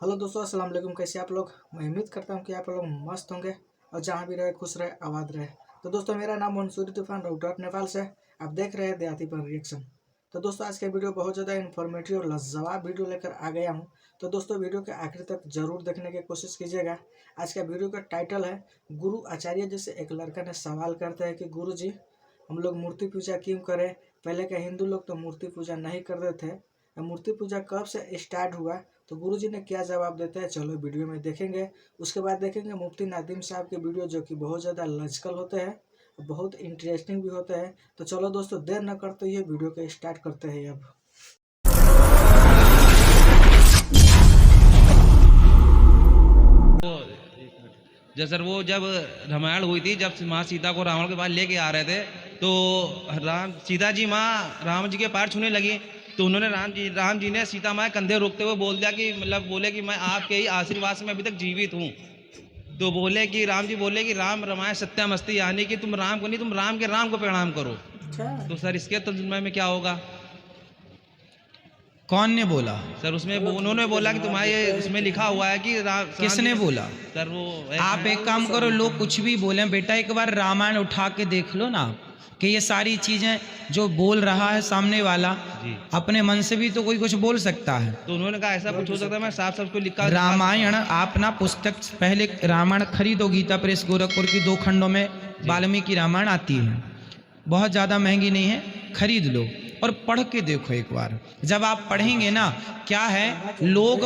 Hello दोस्तों, अस्सलाम वालेकुम। कैसे आप लोग? मैं उम्मीद करता हूँ कि आप लोग मस्त होंगे और जहाँ भी रहे खुश रहे, आबाद रहे। तो दोस्तों, मेरा नाम मंसूरी तूफान राउटर नेपाल से। आप देख रहे हैं देहाती पर रिएक्शन। तो दोस्तों, आज के वीडियो बहुत ज़्यादा इन्फॉर्मेटिव और लाजवाब वीडियो लेकर आ गया हूँ। तो दोस्तों, वीडियो के आखिर तक जरूर देखने की कोशिश कीजिएगा। आज का वीडियो का टाइटल है गुरु आचार्य जी से एक लड़का ने सवाल करता है कि गुरु जी, हम लोग मूर्ति पूजा क्यों करें? पहले के हिंदू लोग तो मूर्ति पूजा नहीं करते थे, मूर्ति पूजा कब से स्टार्ट हुआ? तो गुरुजी ने क्या जवाब देते हैं, चलो वीडियो में देखेंगे। उसके बाद देखेंगे मुफ्ती नादिम साहब के वीडियो, जो कि बहुत ज़्यादा लॉजिकल होते हैं, बहुत इंटरेस्टिंग भी होते हैं। तो चलो दोस्तों, देर न करते हुए वीडियो को स्टार्ट करते हैं अब। जैसे वो जब रामायण हुई थी, जब माँ सीता को रावण के पास लेके आ रहे थे, तो सीता जी माँ राम जी के पैर छूने लगी, तो उन्होंने राम जी ने सीता माँ कंधे रोकते हुए बोल दिया कि मतलब बोले कि मैं आपके ही आशीर्वाद से मैं अभी तक जीवित हूँ। तो बोले कि राम जी बोले कि राम रमाय सत्यम अस्ति, यानी कि तुम राम को नहीं, तुम राम के राम को प्रणाम करो। तो सर इसके तर्जुमे में क्या होगा? कौन ने बोला? सर उसमें उन्होंने बोला कि तुम्हारे उसमें लिखा हुआ है कि किसने बोला? सर वो आप एक काम करो, लोग कुछ भी बोले बेटा, एक बार रामायण उठा के देख लो ना, कि ये सारी चीजें जो बोल रहा है सामने वाला, अपने मन से भी तो कोई कुछ बोल सकता है। तो उन्होंने कहा ऐसा कुछ हो सकता है, मैं साफ साफ को लिखा। रामायण आप ना पुस्तक पहले रामायण खरीदो, गीता प्रेस गोरखपुर की 2 खंडों में वाल्मीकि रामायण आती है, बहुत ज़्यादा महंगी नहीं है, खरीद लो और पढ़ के देखो एक बार। जब आप पढ़ेंगे ना, क्या है, लोग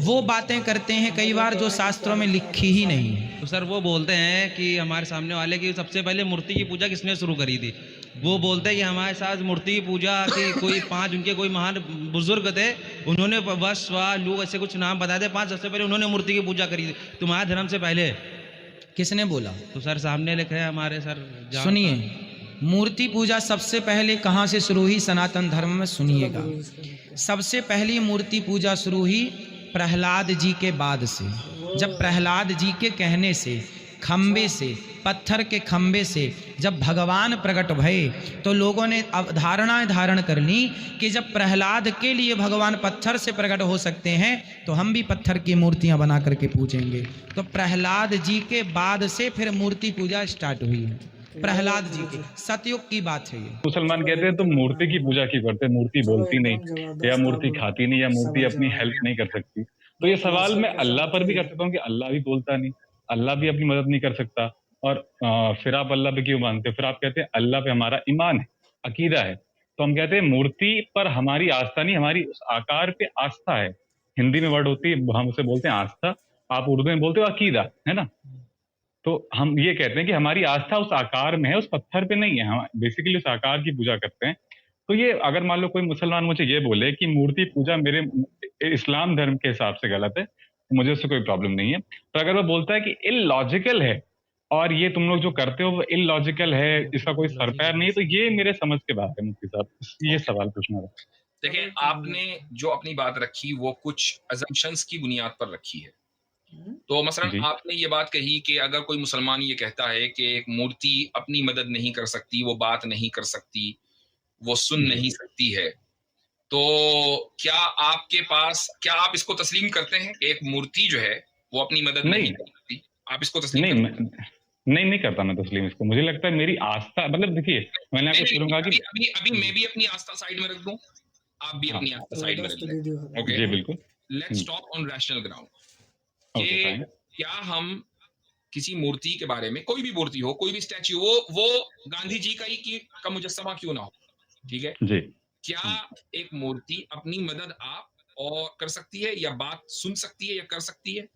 वो बातें करते हैं कई बार जो शास्त्रों में लिखी ही नहीं है। तो सर वो बोलते हैं कि हमारे सामने वाले की सबसे पहले मूर्ति की पूजा किसने शुरू करी थी? वो बोलते हैं कि हमारे साथ मूर्ति की पूजा की कोई 5 उनके कोई महान बुजुर्ग थे, उन्होंने वश लोग ऐसे कुछ नाम बताते 5, सबसे पहले उन्होंने मूर्ति की पूजा करी थी तुम्हारे धर्म से पहले। किसने बोला? तो सर सामने लिखे हैं हमारे सर। सुनिए, मूर्ति पूजा सबसे पहले कहाँ से शुरू हुई सनातन धर्म में? सुनिएगा, सबसे पहली मूर्ति पूजा शुरू हुई प्रहलाद जी के बाद से। जब प्रहलाद जी के कहने से, खम्बे से, पत्थर के खम्बे से जब भगवान प्रकट भये, तो लोगों ने अवधारणाएं धारण कर ली कि जब प्रहलाद के लिए भगवान पत्थर से प्रकट हो सकते हैं, तो हम भी पत्थर की मूर्तियां बना करके पूजेंगे। तो प्रहलाद जी के बाद से फिर मूर्ति पूजा स्टार्ट हुई है, प्रहलाद जी के सतयुग की बात है ये। मुसलमान कहते हैं तुम मूर्ति की पूजा क्यों करते, मूर्ति बोलती नहीं, या मूर्ति खाती नहीं, या मूर्ति अपनी हेल्प नहीं कर सकती। तो ये सवाल मैं अल्लाह पर भी कर सकता हूँ कि अल्लाह भी बोलता नहीं, अल्लाह भी अपनी मदद नहीं कर सकता, और फिर आप अल्लाह पे क्यों मानते हो? फिर आप कहते हैं अल्लाह पे हमारा ईमान है, अकीदा है। तो हम कहते हैं मूर्ति पर हमारी आस्था नहीं, हमारी उस आकार पे आस्था है। हिंदी में वर्ड होती है, हम उसे बोलते हैं आस्था, आप उर्दू में बोलते हो अकीदा, है ना? तो हम ये कहते हैं कि हमारी आस्था उस आकार में है, उस पत्थर पे नहीं है। हम बेसिकली उस आकार की पूजा करते हैं। तो ये अगर मान लो कोई मुसलमान मुझे ये बोले कि मूर्ति पूजा मेरे इस्लाम धर्म के हिसाब से गलत है, तो मुझे उससे कोई प्रॉब्लम नहीं है। तो अगर वो बोलता है कि इलॉजिकल है और ये तुम लोग जो करते हो वो इलॉजिकल है, इसका कोई सर पैर नहीं है, तो ये मेरे समझ के बाहर है मुफ्ती साहब। ये सवाल पूछना था। देखिए, आपने जो अपनी बात रखी वो कुछ अजम्पशंस की बुनियाद पर रखी है। तो मसलन आपने ये बात कही कि अगर कोई मुसलमान ये कहता है कि एक मूर्ति अपनी मदद नहीं कर सकती, वो बात नहीं कर सकती, वो सुन नहीं सकती है, तो क्या आप इसको तस्लीम करते हैं कि एक मूर्ति जो है वो अपनी मदद नहीं कर सकती? आप इसको तस्लीम नहीं करते हैं? नहीं करता मैं तस्लीम इसको। मुझे लगता है मेरी आस्था, मतलब देखिए, मैंने आपको शुरू कहा कि अभी मैं भी अपनी आस्था साइड में रख दूं, आप भी अपनी आस्था साइड में रख लें। ओके जी बिल्कुल। Let's talk on rational ground. कि क्या हम किसी मूर्ति के बारे में, कोई भी मूर्ति हो, कोई भी स्टैच्यू हो, वो गांधी जी का मुजस्समा क्यों ना हो, ठीक है जी, क्या एक मूर्ति अपनी मदद आप और कर सकती है, या बात सुन सकती है, या कर सकती है?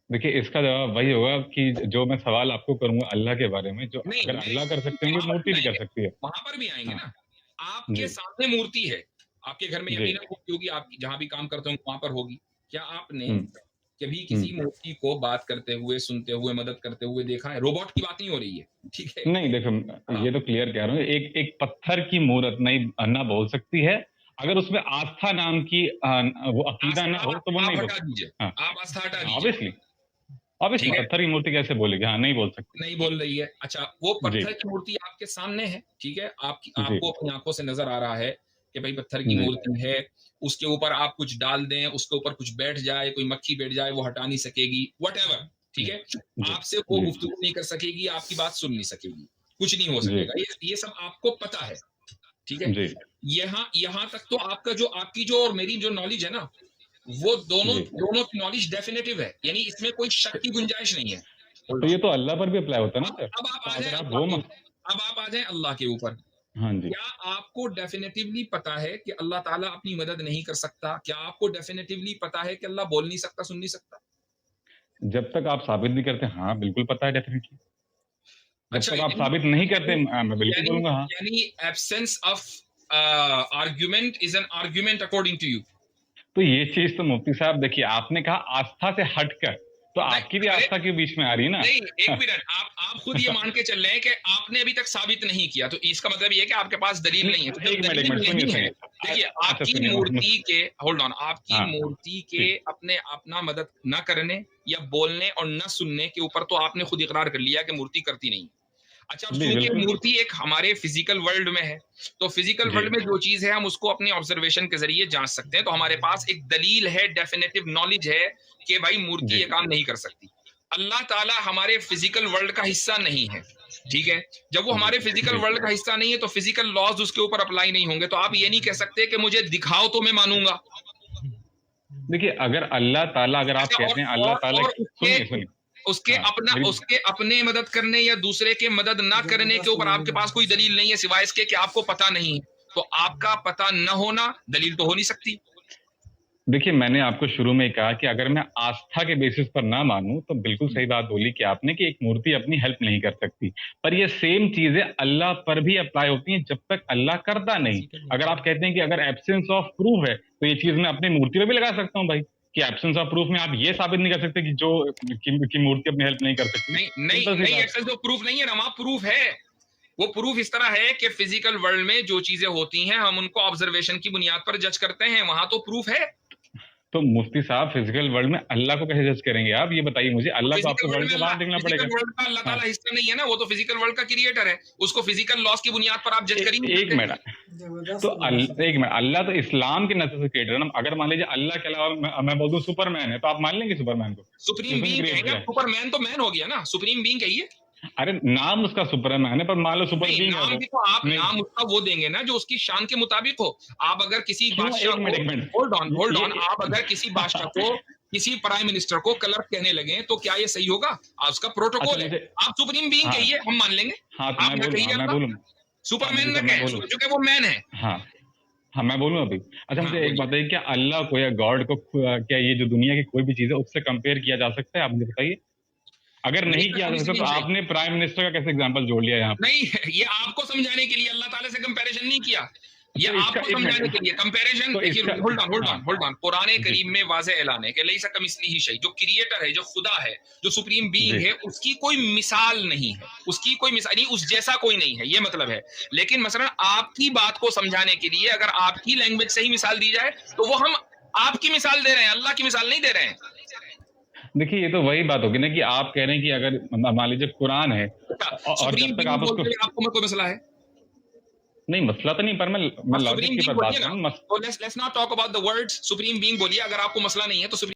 देखिए, इसका जवाब वही होगा कि जो मैं सवाल आपको करूंगा अल्लाह के बारे में, जो अगर अल्लाह कर सकते हैं मूर्ति भी कर सकती है। वहां पर भी आएंगे ना। आपके सामने मूर्ति है, आपके घर में यकीनन मूर्ति होगी, आप जहां भी काम करते होंगे वहां पर होगी। क्या आपने कभी किसी मूर्ति को बात करते हुए, सुनते हुए, मदद करते हुए देखा है? रोबोट की बात नहीं हो रही है, ठीक है? नहीं, देखो, ये तो क्लियर कह रहा हूँ, एक पत्थर की मूर्त नहीं ना बोल सकती है। अगर उसमें आस्था नाम की वो अकीदा ना हो तो वो नहीं बोल सकती। आप आस्था हटा दीजिए। ऑब्वियसली पत्थर की मूर्ति कैसे बोलेगी? हाँ, नहीं बोल सकती, नहीं बोल रही है। अच्छा, वो पत्थर की मूर्ति आपके सामने है, ठीक है, आपको अपनी आंखों से नजर आ रहा है कि भाई पत्थर की जी। मूर्ति है, उसके ऊपर आप कुछ डाल दें, उसके ऊपर कुछ बैठ जाए, कोई मक्खी बैठ जाए, वो हटा नहीं सकेगी, व्हाटएवर, ठीक है, जी। आपसे वो जी। गुफ्तगू नहीं कर सकेगी, आपकी बात सुन नहीं सकेगी, कुछ नहीं हो जी। सकेगा, ये सब आपको पता है, ठीक है। जी। यहाँ तक तो आपकी जो और मेरी जो नॉलेज है ना, वो दोनों जी। दोनों की नॉलेज डेफिनेटिव है, यानी इसमें कोई शक की गुंजाइश नहीं है। तो ये तो अल्लाह पर भी अप्लाई होता है ना सर? अब आप तो आ अगर जाए आप अल्लाह वो के ऊपर, अब आप आ जाए अल्लाह के ऊपर। हाँ जी। क्या आपको डेफिनेटिवली पता है कि अल्लाह ताला अपनी मदद नहीं कर सकता? क्या आपको डेफिनेटिवली पता है कि अल्लाह बोल नहीं सकता, सुन नहीं सकता? जब तक आप साबित नहीं करते, हाँ, बिल्कुल पता है डेफिनिटली। जब अच्छा, तक आप साबित नहीं करते, मैं बिल्कुल यानी बोलूँगा हाँ। यानी absence of argument is an argument according to you. तो ये चीज़ तो मुफ्ती साहब देखिए, आपने कहा आस्था से हटकर, तो आपकी भी अरे आस्था के बीच में आ रही है ना? नहीं, एक मिनट, आप खुद ये मान के चल रहे हैं कि आपने अभी तक साबित नहीं किया, तो इसका मतलब ये है कि आपके पास दलील नहीं है। तो जब एक दलील मिनट नहीं सुनिए। है, देखिए अच्छा आपकी सुनिए, मूर्ति के होल्ड ऑन, आपकी हाँ, मूर्ति के ठीक। अपना मदद न करने या बोलने और न सुनने के ऊपर तो आपने खुद इकरार कर लिया कि मूर्ति करती नहीं। अच्छा, अब जी, चूंकि बिल्कुल। मूर्ति एक हमारे फिजिकल वर्ल्ड में है, तो फिजिकल जी। वर्ल्ड में जो चीज है हम उसको अपने ऑब्जर्वेशन के जरिए जांच सकते हैं, तो हमारे पास एक दलील है, डेफिनेटिव नॉलेज है कि भाई मूर्ति जी। ये काम नहीं कर सकती। अल्लाह ताला हमारे फिजिकल वर्ल्ड का हिस्सा नहीं है, ठीक है। जब वो हमारे फिजिकल जी। वर्ल्ड का हिस्सा नहीं है तो फिजिकल लॉज उसके ऊपर अप्लाई नहीं होंगे, तो आप ये नहीं कह सकते कि मुझे दिखाओ तो मैं मानूंगा। देखिए, अगर अल्लाह ताला, अगर आप अच्छा, कहते हैं अल्लाह ताला, सुनिए। उसके हाँ, उसके अपने मदद करने या दूसरे के मदद ना करने के ऊपर आपके पास कोई दलील नहीं है सिवाय इसके कि आपको पता नहीं है, तो आपका पता न होना दलील तो हो नहीं सकती। देखिए, मैंने आपको शुरू में ही कहा कि अगर मैं आस्था के बेसिस पर ना मानूं, तो बिल्कुल सही बात बोली कि आपने कि एक मूर्ति अपनी हेल्प नहीं कर सकती। पर ये सेम चीजें अल्लाह पर भी अप्लाई होती हैं जब तक अल्लाह करता नहीं। अगर आप कहते हैं कि अगर एब्सेंस ऑफ प्रूफ है, तो ये चीज मैं अपनी मूर्ति पर भी लगा सकता हूँ भाई, कि एब्सेंस ऑफ प्रूफ में आप ये साबित नहीं कर सकते कि मूर्ति अपनी हेल्प नहीं कर सकती। नहीं, एक्सेस ऑफ प्रूफ नहीं है रमा, प्रूफ है। वो प्रूफ इस तरह है कि फिजिकल वर्ल्ड में जो चीजें होती हैं हम उनको ऑब्जर्वेशन की बुनियाद पर जज करते हैं, वहां तो प्रूफ है। तो मुफ्ती साहब, फिजिकल वर्ल्ड में अल्लाह को कैसे जज करेंगे आप? ये बताइए मुझे। अल्लाह को आपको वर्ल्ड के बाहर देखना पड़ेगा। फिजिकल वर्ल्ड का अल्लाह ताला हिस्सा नहीं है ना, वो तो फिजिकल वर्ल्ड का क्रिएटर है, उसको फिजिकल लॉस की बुनियाद पर आप जज करिए। एक मिनट, तो एक मिनट, अल्लाह तो इस्लाम के नजर से क्रिएटर है ना। अगर मान लीजिए अल्लाह के अलावा मैं बोल दूं सुपरमैन है, तो आप मान लेंगे सुपरमैन को? सुप्रीम बीइंग कहेंगे, सुपरमैन तो मैन हो गया ना, सुप्रीम बीइंग कहिए। अरे नाम उसका सुपरमैन है, पर मान लो सुपर बीइंग है नाम भी तो आप नाम उसका वो देंगे ना जो उसकी शान के मुताबिक हो। आप अगर किसी बादशाह को, होल्ड ऑन, आप अगर किसी बादशाह को, किसी प्राइम मिनिस्टर को कलर कहने लगे तो क्या ये सही होगा? उसका प्रोटोकॉल है। आप सुप्रीम बीइंग कहिए, हम मान लेंगे। हाँ, तो आप मैं बोलूं सुपरमैन न कहें क्योंकि वो मैन है। हाँ, मैं बोलूं अभी। अच्छा, मुझे एक बताइए, क्या अल्लाह को या गॉड को, क्या ये जो दुनिया की कोई भी चीज है उससे कंपेयर किया जा सकता है? आप मुझे बताइए। अगर नहीं किया जा सकता तो आपने प्राइम मिनिस्टर का कैसे एग्जांपल जोड़ लिया यहाँ पे? नहीं, ये आपको समझाने के लिए अल्लाह ताला से कंपैरिजन नहीं किया, ये आपको समझाने के लिए कंपैरिजन। देखिए, होल्ड ऑन, पुराने करीम में वाज़ेह ऐलान है कि लैसा कमिस्लिही शै, जो क्रिएटर है, जो खुदा है, जो सुप्रीम बीइंग है, उसकी कोई मिसाल नहीं है, उसकी कोई मिसाल नहीं, उस जैसा कोई नहीं है, ये मतलब है। लेकिन मसलन आपकी बात को समझाने के लिए अगर आपकी लैंग्वेज से ही मिसाल दी जाए तो वो हम आपकी मिसाल दे रहे हैं, अल्लाह की मिसाल नहीं दे रहे हैं। देखिए, ये तो वही बात होगी ना कि आप कह रहे हैं कि अगर मान लीजिए कुरान है और जब तक आप उसको, आपको में कोई मसला है? नहीं, मसला तो नहीं, पर मैं लॉजिक की बात कर रहा हूँ। Let's not talk about the words supreme being बोलिए, अगर आपको मसला नहीं है तो